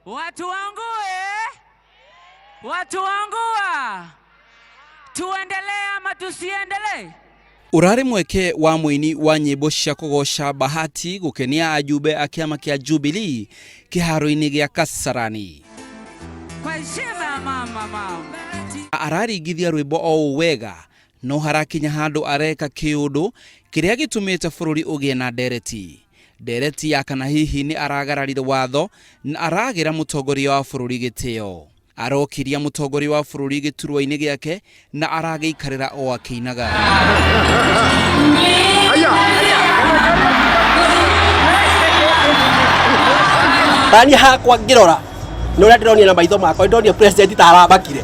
Watu wangu watu wangu tuendelee ama tusiendelee? Urari mweke wa muini wa nyimbo cia kugosha Bahati gukenia ajube a kiama kia Jubilee kiharo-ini gia Kasarani. Kwa heshima mama. Araringithia rwimbo o wega no harakinya handu areka kiundu kiria gitumite bururi ugie na ndereti ya kana hihi ni aragararire watho na aragira mutongoria wa bururi gitio. Arokiria mutongoria wa bururi giturwa-ini giake na arageikarira o akinaga. Tani hakwa ngirora no ria ndironia na maitho makwa ndironia president tarabakire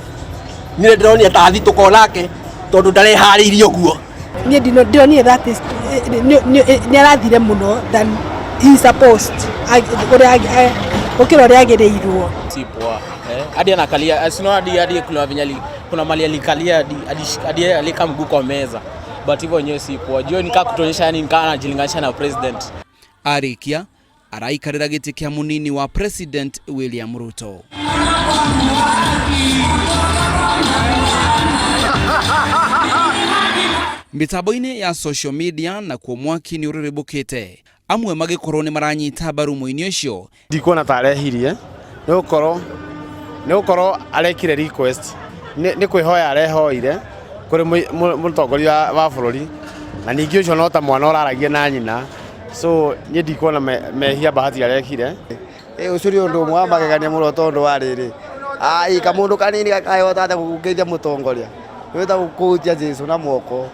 ni ndironia ta thituko nake tondu ndarehariirie guo ni ndironia that is ni arathire muno than he supposed ukiro ria agireirwo si poa hadi anakalia asino hadi kuna vinyali kuna mali alikalia hadi alika mguu kwa meza but hivyo nyewe si poa jio nika kutuonyesha yani nika anajilinganisha na president. Arikia araikarira giti kia munini wa President William Ruto. Mitambo-ini ya social media na kwa mwaki ni uriribukite amwe magikorwo ni maranyita baru muini ucio ndikona tarehirie ni ukoro arekire request ni kwihoya arehoire kuri mutongoria wa bururi na ningi ucio no ta mwana uraragia na nyina so ni ndikona mehia Bahati arekire ucuri undu mwa magegania muno tondu wa riri kamundu kanini gakayota ta gukeithia mutongoria weta gukutia Jesu na moko.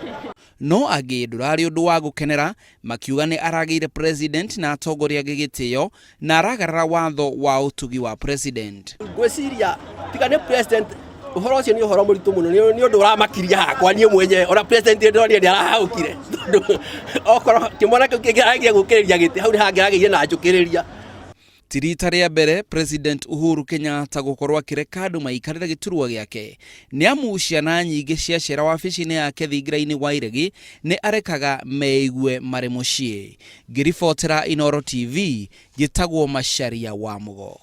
No agi ndurari undu wa gukenera makiuga ni arageire president na atongoria gigitio na aragarara watho wa utugi wa president. Gweciria tigane president uhoro ucio ni uhoro muritu muno ni undu uramakiria hakwa nie mwenye ora president ndoni ndi arahaukire okoro kimwana kingiragia gukiriria giti hau ni hangiragia na njukiriria. Tirita ria mbere President Uhuru Kenyatta gukorwo akireka andu maikarira giturwa giake ni amu ciana nyingi cia cera wabici-ini yake thingira-ini wa iregi ni arekaga meigue mari mucii. Ngiribotera Inooro TV gitagwo Macharia wa Mugo.